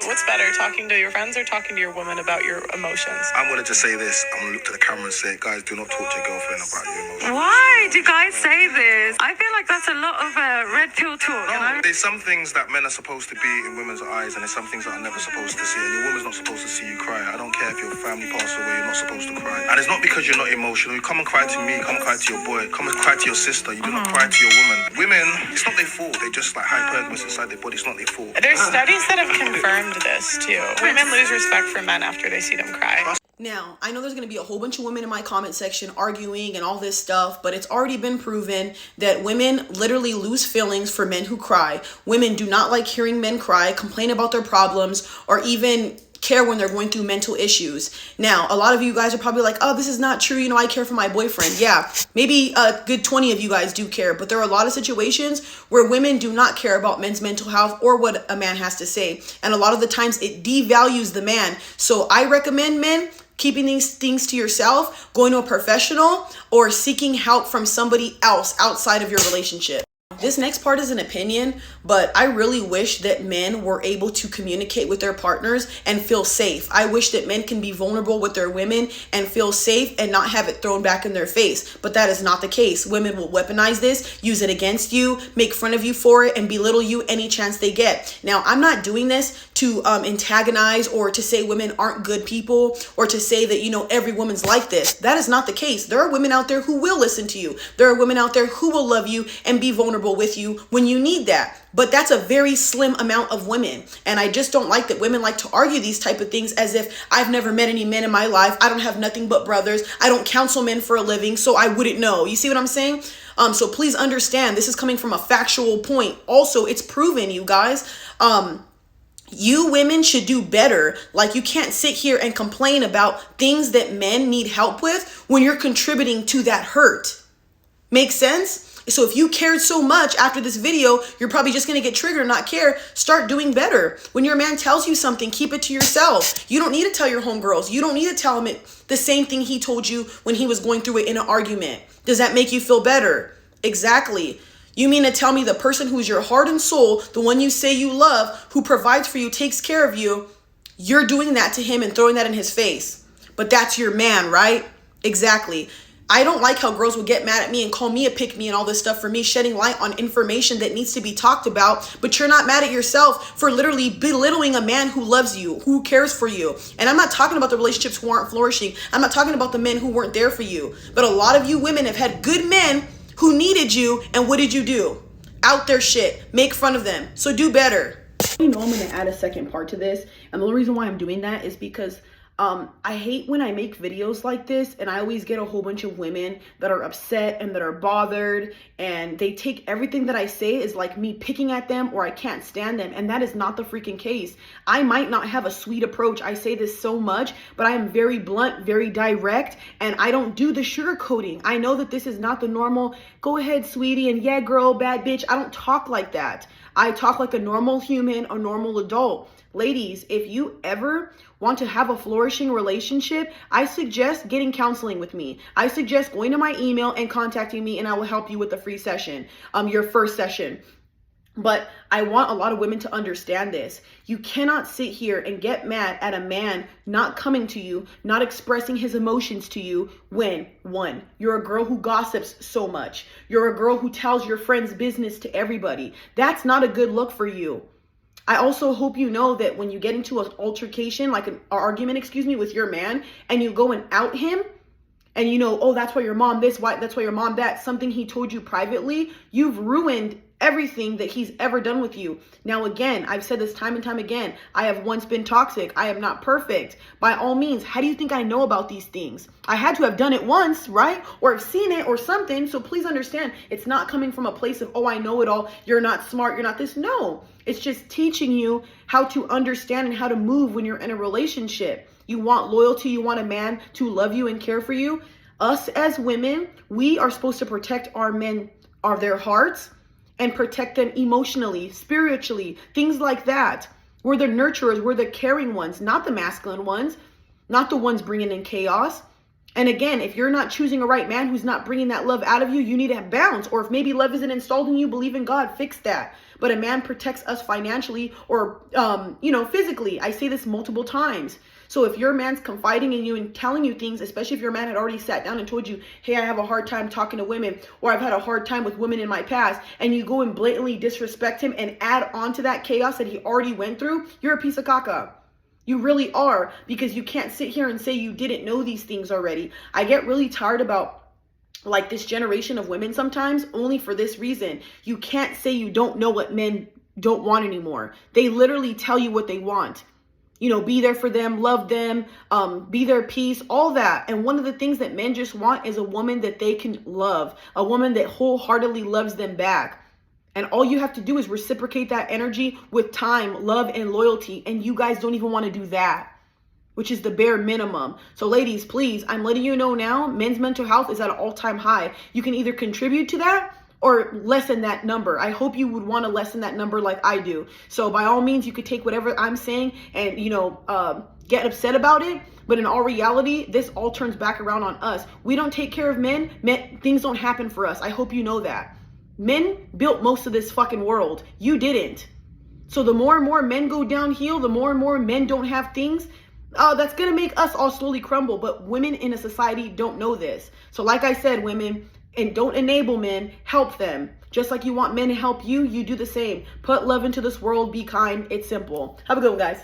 What's better, talking to your friends or talking to your woman about your emotions? I'm going to just say this. I'm going to look to the camera and say, guys, do not talk to your girlfriend about your emotions. Why do guys say this? I feel like that's a lot of red pill talk, you know? There's some things that men are supposed to be in women's eyes, and there's some things that are never supposed to see, and your woman's not supposed to see you cry. I don't care if your family passed away, you're not supposed to cry. And it's not because you're not emotional. You come and cry to me, come and cry to your boy, come and cry to your sister. You do not cry to your woman. Women, it's not their fault. They're just like hypergamous inside their body. It's not their fault. There's studies that have confirmed this too. Women lose respect for men after they see them cry. Now, I know there's going to be a whole bunch of women in my comment section arguing and all this stuff, but it's already been proven that women literally lose feelings for men who cry. Women do not like hearing men cry, complain about their problems, or even care when they're going through mental issues. Now, a lot of you guys are probably like, oh, this is not true. You know, I care for my boyfriend. Yeah, maybe a good 20 of you guys do care, but there are a lot of situations where women do not care about men's mental health or what a man has to say. And a lot of the times it devalues the man. So I recommend men keeping these things to yourself, going to a professional, or seeking help from somebody else outside of your relationship. This next part is an opinion, but I really wish that men were able to communicate with their partners and feel safe. I wish that men can be vulnerable with their women and feel safe and not have it thrown back in their face. But that is not the case. Women will weaponize this, use it against you, make fun of you for it, and belittle you any chance they get. Now, I'm not doing this to antagonize or to say women aren't good people or to say that, you know, every woman's like this. That is not the case. There are women out there who will listen to you. There are women out there who will love you and be vulnerable with you when you need that. But that's a very slim amount of women. And I just don't like that women like to argue these type of things as if I've never met any men in my life. I don't have nothing but brothers. I don't counsel men for a living, so I wouldn't know. You see what I'm saying? So please understand, this is coming from a factual point. Also, it's proven, you guys. You women should do better. Like, you can't sit here and complain about things that men need help with when you're contributing to that hurt. Make sense? So if you cared so much after this video, you're probably just going to get triggered and not care. Start doing better. When your man tells you something, keep it to yourself. You don't need to tell your homegirls. You don't need to tell him the same thing he told you when he was going through it in an argument. Does that make you feel better? Exactly. You mean to tell me the person who's your heart and soul, the one you say you love, who provides for you, takes care of you, you're doing that to him and throwing that in his face. But that's your man, right? Exactly. I don't like how girls will get mad at me and call me a pick-me and all this stuff for me shedding light on information that needs to be talked about, but you're not mad at yourself for literally belittling a man who loves you, who cares for you. And I'm not talking about the relationships who aren't flourishing. I'm not talking about the men who weren't there for you. But a lot of you women have had good men who needed you, and what did you do? Out their shit. Make fun of them. So do better. You know I'm going to add a second part to this, and the reason why I'm doing that is because I hate when I make videos like this and I always get a whole bunch of women that are upset and that are bothered, and they take everything that I say as like me picking at them or I can't stand them, and that is not the freaking case. I might not have a sweet approach. I say this so much, but I am very blunt, very direct, and I don't do the sugarcoating. I know that this is not the normal, go ahead, sweetie, and yeah, girl, bad bitch. I don't talk like that. I talk like a normal human, a normal adult. Ladies, if you ever want to have a flourishing relationship, I suggest getting counseling with me. I suggest going to my email and contacting me, and I will help you with a free session, your first session. But I want a lot of women to understand this. You cannot sit here and get mad at a man not coming to you, not expressing his emotions to you when, one, you're a girl who gossips so much. You're a girl who tells your friends' business to everybody. That's not a good look for you. I also hope you know that when you get into an altercation, like an argument, with your man, and you go and out him, and you know, oh, that's why your mom this, why that's why your mom that, something he told you privately, you've ruined everything that he's ever done with you. Now, again, I've said this time and time again, I have once been toxic. I am not perfect. By all means, how do you think I know about these things? I had to have done it once, right? Or have seen it or something. So please understand, it's not coming from a place of, oh, I know it all. You're not smart. You're not this. No, it's just teaching you how to understand and how to move when you're in a relationship. You want loyalty. You want a man to love you and care for you. Us as women, we are supposed to protect our men, their hearts, and protect them emotionally, spiritually, things like that. We're the nurturers, we're the caring ones, not the masculine ones, not the ones bringing in chaos. And again, if you're not choosing a right man who's not bringing that love out of you, you need to bounce. Or if maybe love isn't installed in you, believe in God, fix that. But a man protects us financially or, physically. I say this multiple times. So if your man's confiding in you and telling you things, especially if your man had already sat down and told you, hey, I have a hard time talking to women, or I've had a hard time with women in my past, and you go and blatantly disrespect him and add on to that chaos that he already went through, you're a piece of caca. You really are, because you can't sit here and say you didn't know these things already. I get really tired about like this generation of women sometimes, only for this reason. You can't say you don't know what men don't want anymore. They literally tell you what they want. Be there for them, love them, be their peace, all that. And one of the things that men just want is a woman that they can love, a woman that wholeheartedly loves them back. And all you have to do is reciprocate that energy with time, love, and loyalty. And you guys don't even want to do that, which is the bare minimum. So ladies, please, I'm letting you know now, men's mental health is at an all-time high. You can either contribute to that or lessen that number. I hope you would want to lessen that number like I do. So by all means, you could take whatever I'm saying and, get upset about it. But in all reality, this all turns back around on us. We don't take care of men. Things don't happen for us. I hope you know that. Men built most of this fucking world. You didn't. So the more and more men go downhill, the more and more men don't have things, that's going to make us all slowly crumble. But women in a society don't know this. So like I said, women, and don't enable men, help them. Just like you want men to help you, you do the same. Put love into this world, be kind. It's simple. Have a good one, guys.